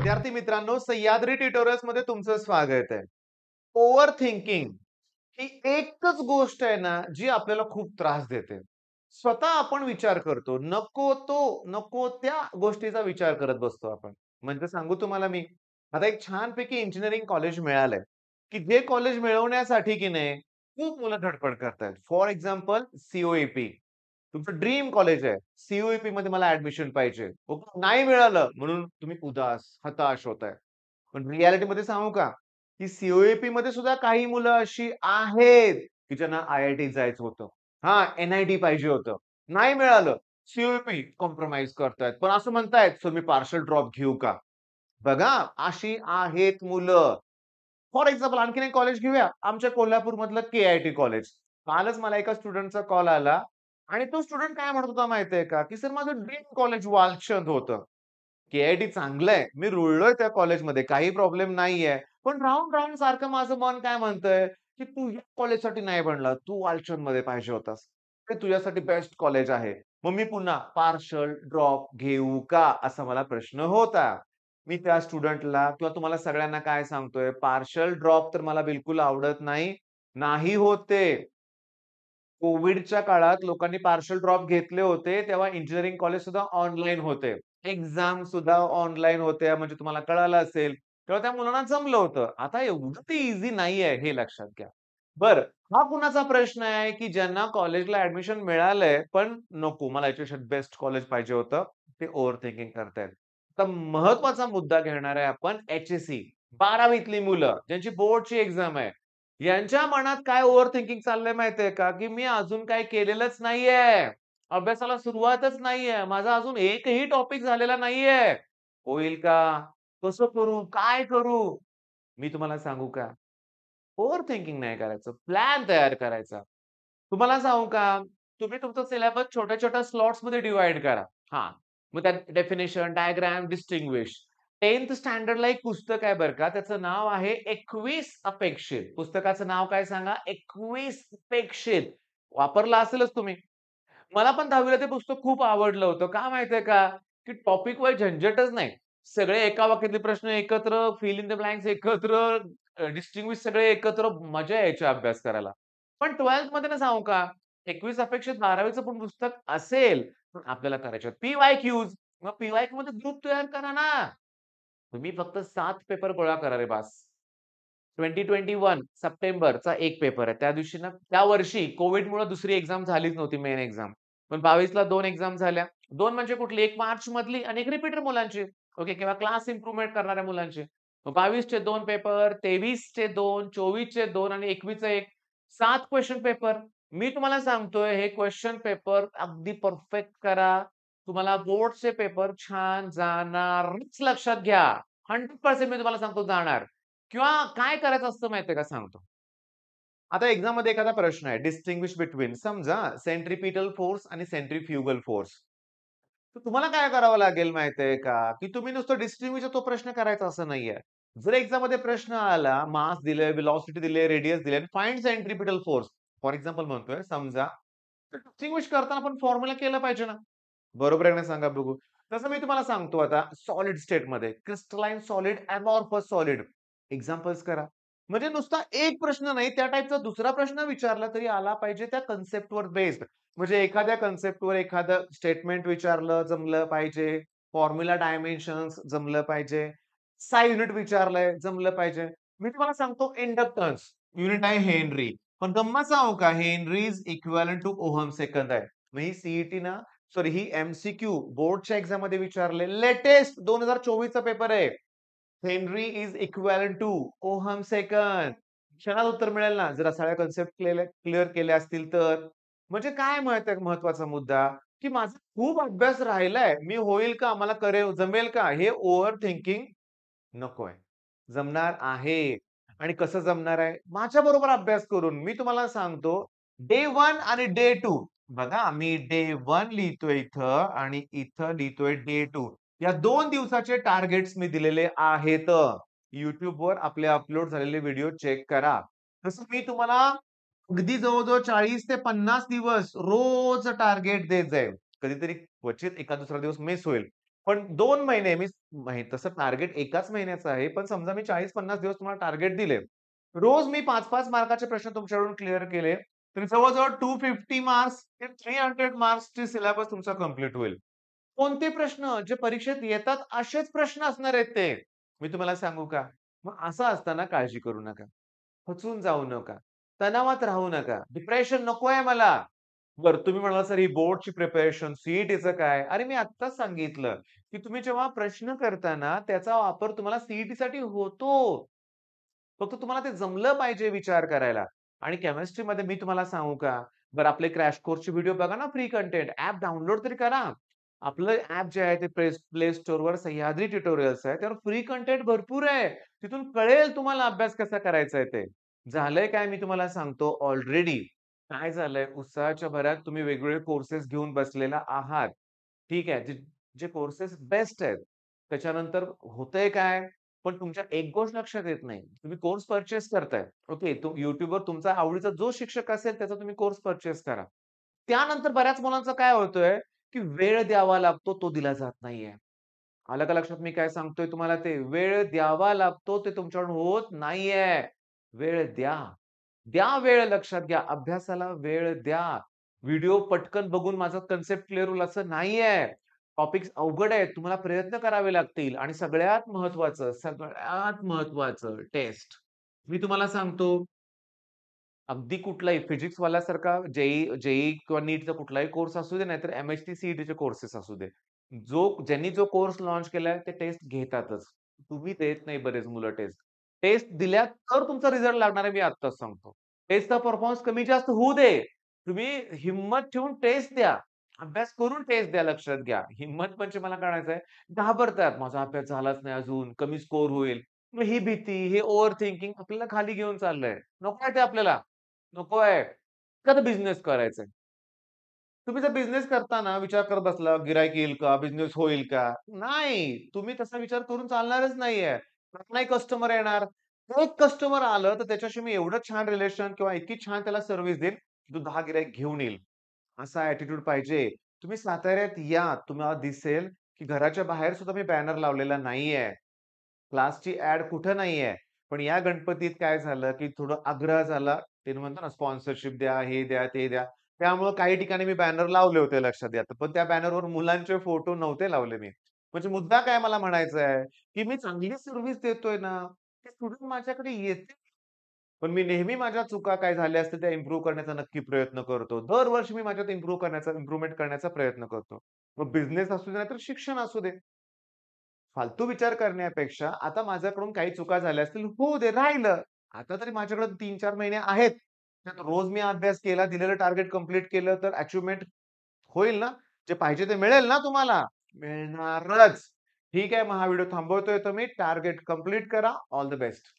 विद्यार्थी मित्रांनो, सह्याद्री ट्युटोरियल्स मध्ये तुमचं स्वागत आहे. ओव्हर थिंकिंग ही एकच गोष्ट आहे ना, जी आपल्याला खूप त्रास देते. स्वतः आपण विचार करतो. नको त्या गोष्टीचा विचार करत बसतो आपण. म्हणजे सांगू तुम्हाला मी, आता एक छानपैकी इंजिनिअरिंग कॉलेज मिळालंय, की जे कॉलेज मिळवण्यासाठी की नाही, खूप मुलं धडपड करतायत. फॉर एक्झाम्पल सी तुमचं ड्रीम कॉलेज आहे. सी मध्ये मला ऍडमिशन पाहिजे. ओके. नाही मिळालं म्हणून तुम्ही उदास, हताश होताय. पण रिअॅलिटीमध्ये सांगू का, की सी-ओ-ए-पीमध्ये सुद्धा काही मुलं अशी आहेत, की ज्यांना आय-आय-टीत जायचं होतं. हां, एन-आय-टी पाहिजे होतं. नाही मिळालं. सी-ओ-ए-पी कॉम्प्रोमाईज करतायत. पण असं म्हणतायत, "सर मी पार्शल ड्रॉप घेऊ का?" बघा, अशी आहेत मुलं. फॉर एक्झाम्पल आणखीन एक कॉलेज घेऊया. आमच्या कोल्हापूरमधलं के-आय-टी कॉलेज. कालच मला एका स्टुडंटचा कॉल आला आणि तो स्टुडंट काय म्हणत होता माहितीये का, की "सर माझं ड्रीम कॉलेज वालचंद होतं." के-आय-टी चांगलंय. मी रुळलोय त्या कॉलेजमध्ये काही प्रॉब्लेम नाहीये. पण राहून सारखं माझं मन काय म्हणतंय, की "तू या कॉलेजसाठी नाही बनला. तू वालचंदमध्ये पाहिजे होतास. ते तुझ्यासाठी बेस्ट कॉलेज आहे." मग मी पुन्हा पार्शल ड्रॉप घेऊ का? असा मला प्रश्न होता. मी त्या स्टुडंटला किंवा तुम्हाला सगळ्यांना काय सांगतोय, पार्शल ड्रॉप तर मला बिलकुल आवडत नाही. नाही होत कोव्हिडच्या काळात लोकांनी पार्शल ड्रॉप घेतले होते, तेव्हा इंजिनिअरिंग कॉलेज सुद्धा ऑनलाईन होते. एक्झाम सुद्धा ऑनलाईन होत्या म्हणजे तुम्हाला कळालं असेल. तेव्हा त्या मुलांना जमलं होतं. आता एवढं ते ईझी नाहीये हे लक्षात घ्या. बरं, हा कुणाचा प्रश्न आहे, की ज्यांना कॉलेजला ॲडमिशन मिळालंय, पण नको मला याच्यापेक्षा बेस्ट कॉलेज पाहिजे होतं. ते ओव्हर थिंकिंग करतायत. तर महत्त्वाचा मुद्दा घेणार आहे आपण एच-एस-सी 12वीतली मुलं, ज्यांची बोर्डची एक्झाम आहे. यांच्या मनात काय ओव्हर थिंकिंग चाललंय माहितीये का, की मी अजून काही केलेलंच नाहीये. अभ्यासाला सुरुवातच नाहीये. माझा अजून एकही टॉपिक झालेला नाहीये. होईल का? कसं करू? काय करू? मी तुम्हाला सांगू का? ओव्हर थिंकिंग नाही करायचं. प्लॅन तयार करायचा. तुम्हाला सांगू का? तुम्ही तुमचा सिलेबस छोट्या-छोट्या स्लॉट्समध्ये डिव्हाईड करा. हां. मग त्यात डेफिनिशन, डायग्राम, डिस्टिंग्विश. 10th स्टँडर्डला एक पुस्तक आहे बरं का. त्याचं नाव आहे 21 अपेक्षित. पुस्तकाचं नाव काय सांगा? 21 अपेक्षित. वापरलं असेलच तुम्ही. मला पण 10वी ते पुस्तक खूप आवडलं होतं. का माहितीये का? की टॉपिक वाईज झंझटच नाही. सगळे एका वाक्यातले प्रश्न एकत्र, फिल इन द ब्लँक्स एकत्र, डिस्टिंग्विश सगळे एकत्र मजा यायची अभ्यास करायला. पण 12th मध्ये ना सांगू का, 21 अपेक्षित 12वीचं पण पुस्तक असेल, पण आपल्याला करायचे आहेत पी-वाय-क्यूज. मग पी-वाय-क्यूमध्ये ग्रुप तयार करा ना. तुम्ही फक्त 7 पेपर गोळा करा रे बास. 2021 सप्टेंबरचा एक पेपर आहे. त्या दिवशी ना त्या वर्षी कोव्हिडमुळे दुसरी एक्झाम झालीच नव्हती मेन एक्झाम. पण 22ला 2 एक्झाम झाल्या. 2 म्हणजे कुठली? एक मार्च मधली आणि एक रिपीटर मुलांची. ओके किंवा क्लास इम्प्रूव्हमेंट करणाऱ्या मुलांची. मग 22चे 2 पेपर, 23चे 2, 24चे 2 आणि 21चा 1. 7 क्वेशन पेपर. मी तुम्हाला सांगतोय हे क्वेशन पेपर अगदी परफेक्ट करा. तुम्हाला बोर्डचे पेपर छान जाणारच लक्षात घ्या. 100% मी तुम्हाला सांगतो जाणार. किंवा काय करायचं असतं माहितीये का सांगतो. आता एक्झाममध्ये एखादा प्रश्न आहे डिस्टिंग्विश बिटवीन समजा सेंट्रिपिटल फोर्स आणि सेंट्रिफ्युगल फोर्स. तर तुम्हाला काय करावं लागेल माहितीये का, की तुम्ही नुसतं डिस्टिंग्विश तो प्रश्न करायचा असं नाहीये. जर एक्झाममध्ये प्रश्न आला, मास दिलंय, व्हेलॉसिटी दिलीये, रेडियस दिलंय, find centripetal force. For example म्हणतोय समजा, तर डिस्टिंग्विश करताना आपण फॉर्म्युला केलं पाहिजे ना. बरोबर आहे ना सांगा बघू? तसं मी तुम्हाला सांगतो आता सॉलिड स्टेटमध्ये crystalline solid, amorphous solid examples करा. म्हणजे नुसता एक प्रश्न नाही, त्या टाइपचा दुसरा प्रश्न विचारला तरी आला पाहिजे त्या कन्सेप्टवर बेस्ड. म्हणजे एखाद्या कन्सेप्टवर एखादं स्टेटमेंट विचारलं, जमलं पाहिजे. फॉर्म्युला डायमेन्शन्स जमलं पाहिजे. SI युनिट विचारलंय, जमलं पाहिजे. मी तुम्हाला सांगतो इंडक्टन्स युनिट आहे हेनरी. पण गंमत सांगू का? Henry is equivalent to ohm second आहे. मग ही सी ना सॉरी ही एम-सी-क्यू बोर्डच्या एक्झाममध्ये विचारले लेटेस्ट 2024 चा पेपर आहे. Henry is equivalent to ohm second. क्षणात उत्तर मिळेल ना, जर सगळ्या कन्सेप्ट क्लिअर केल्या असतील तर. म्हणजे काय माहिती आहे महत्त्वाचा मुद्दा, की माझा खूप अभ्यास राहिलाय. मी होईल का? मला करेल जमेल का? हे ओव्हर थिंकिंग नकोय. जमणार आहे. आणि कसं जमणार आहे? माझ्याबरोबर अभ्यास करून. मी तुम्हाला सांगतो डे 1 आणि डे 2 बघा मी डे 1 लिहितोय इथं आणि इथं लिहितोय डे 2. या 2 दिवसाचे टार्गेट्स मी दिलेले आहेत. YouTubeवर आपले अपलोड झालेले व्हिडिओ चेक करा. तसं मी तुम्हाला अगदी जवळ-जवळ 40 ते 50 दिवस रोज टार्गेट देत जाईल. कधीतरी क्वचित एखाद दुसरा दिवस मिस होईल. पण 2 महिने तसं टार्गेट एकाच महिन्याचं आहे. पण समजा मी 40-50 दिवस तुम्हाला टार्गेट दिले. रोज मी 5-5 मार्काचे प्रश्न तुमच्याकडून क्लिअर केले, तर जवळ-जवळ 250 मार्क्स ते 300 मार्क्सची सिलेबस तुमचा कंप्लीट होईल. कोणते प्रश्न जे परीक्षेत येतात असेच प्रश्न असणार आहेत ते. मी तुम्हाला सांगू का? मग असं असताना काळजी करू नका. खचून जाऊ नका. तणावात राहू नका. डिप्रेशन नकोय मला. बरं तुम्ही म्हणाला, "सर ही बोर्डची प्रिपरेशन, सी-ई-टीचं काय?" अरे मी आत्ताच सांगितलं, की तुम्ही जेव्हा प्रश्न करता त्याचा वापर तुम्हाला सी होतो. फक्त तुम्हाला ते जमलं पाहिजे विचार करायला. आणि केमिस्ट्रीमध्ये मी तुम्हाला सांगू का? बरं आपले क्रॅश कोर्सचे व्हिडिओ बघा ना फ्री कंटेंट. ॲप डाउनलोड तरी करा. आपलं ॲप जे आहे ते प्ले स्टोअरवर सह्याद्री ट्युटोरियल्स आहे. त्यावर फ्री कंटेंट भरपूर आहे. तिथून कळेल तुम्हाला अभ्यास कसा करायचा आहे ते. झालंय काय मी तुम्हाला सांगतो ऑलरेडी काय झालंय उत्साहाच्या भरात तुम्ही वेगवेगळे कोर्सेस घेऊन बसलेला आहात. ठीक आहे. जे जे कोर्सेस बेस्ट आहेत. त्याच्यानंतर होतंय काय? पण तुमच्या एक गोष्ट लक्षात येत नाही. तुम्ही कोर्स पर्चेस करताय. ओके. तो YouTubeवर तुमचा आवडीचा जो शिक्षक असेल त्याचा तुम्ही कोर्स पर्चेस करा. त्यानंतर बऱ्याच मुलांचं काय होतंय, की वेळ द्यावा लागतो तो दिला जात नाहीये. आलं का लक्षात मी काय सांगतोय तुम्हाला ते? वेळ द्यावा लागतो ते तुमच्याकडून होत नाहीये. वेळ द्या. द्या वेळ लक्षात घ्या. अभ्यासाला वेळ द्या. व्हिडिओ पटकन बघून माझा कन्सेप्ट क्लिअर होईल असं नाहीये. टॉपिक्स अवघड आहेत. तुम्हाला प्रयत्न करावे लागतील आणि सगळ्यात महत्वाचं टेस्ट. मी तुम्हाला सांगतो अगदी कुठलाही फिजिक्सवाल्यासारखा जेईई किंवा नीटचा कुठलाही कोर्स असू दे, नाहीतर एम-एच-टी, सी-ई-टीचे कोर्सेस असू दे. ज्यांनी जो कोर्स लॉन्च केलाय ते टेस्ट घेतातच. तुम्ही देत नाही बरेच मुलं टेस्ट. टेस्ट दिल्या तर तुमचा रिझल्ट लागणार आहे मी आत्ताच सांगतो. टेस्टचा परफॉर्मन्स कमी जास्त होऊ दे. तुम्ही हिम्मत ठेवून टेस्ट द्या. अभ्यास करून टेस्ट द्या लक्षात घ्या. हिम्मत म्हणजे मला काय घाबरतात. माझा अभ्यास झालाच नाही अजून, कमी स्कोर होईल. मग ही भीती, हे ओव्हर थिंकिंग आपल्याला खाली घेऊन चाललंय. नकोय ते आपल्याला. नकोय. एखादा बिझनेस करायचाय. तुम्ही जर बिझनेस करताना विचार करत बसला, गिराईक येईल का? बिझनेस होईल का? नाही. तुम्ही तसा विचार करून चालणारच नाहीये. नाही कस्टमर येणार. एक कस्टमर आलं, तर त्याच्याशी मी एवढं छान रिलेशन किंवा इतकी छान त्याला सर्व्हिस देईन, की तो 10 गिराईक घेऊन येईल. असा ॲटिट्यूड पाहिजे. तुम्ही साताऱ्यात या. तुम्हाला दिसेल, की घराच्या बाहेर सुद्धा मी बॅनर लावलेला नाहीये. क्लासची ॲड कुठं नाहीये. पण या गणपतीत काय झालं, की थोडं आग्रह झाला. ते म्हणतो ना स्पॉन्सरशिप द्या, हे द्या, ते द्या. त्यामुळं काही ठिकाणी मी बॅनर लावले होते लक्षात घ्या. पण त्या बॅनरवर मुलांचे फोटो नव्हते लावले मी. म्हणजे मुद्दा काय मला म्हणायचा आहे, की मी चांगली सर्व्हिस देतोय ना, ते स्टुडंट माझ्याकडे येतील. पण मी नेहमी माझ्या चुका काय झाल्या असतील त्या इम्प्रूव्ह करण्याचा नक्की प्रयत्न करतो. दरवर्षी मी माझ्यात इम्प्रूव्हमेंट करण्याचा प्रयत्न करतो. मग बिझनेस असू दे, नाहीतर शिक्षण असू दे. फालतू विचार करण्यापेक्षा आता माझ्याकडून काही चुका झाल्या असतील, होऊ दे, राहिलं. आता तरी माझ्याकडे 3-4 महिने आहेत. त्यात रोज मी अभ्यास केला, दिलेलं टार्गेट कंप्लीट केलं, तर अचिव्हमेंट होईल ना? जे पाहिजे ते मिळेल ना तुम्हाला? मिळणारच. ठीक आहे, मग हा व्हिडिओ थांबवतोय तर मी. टार्गेट कंप्लीट करा. All the best.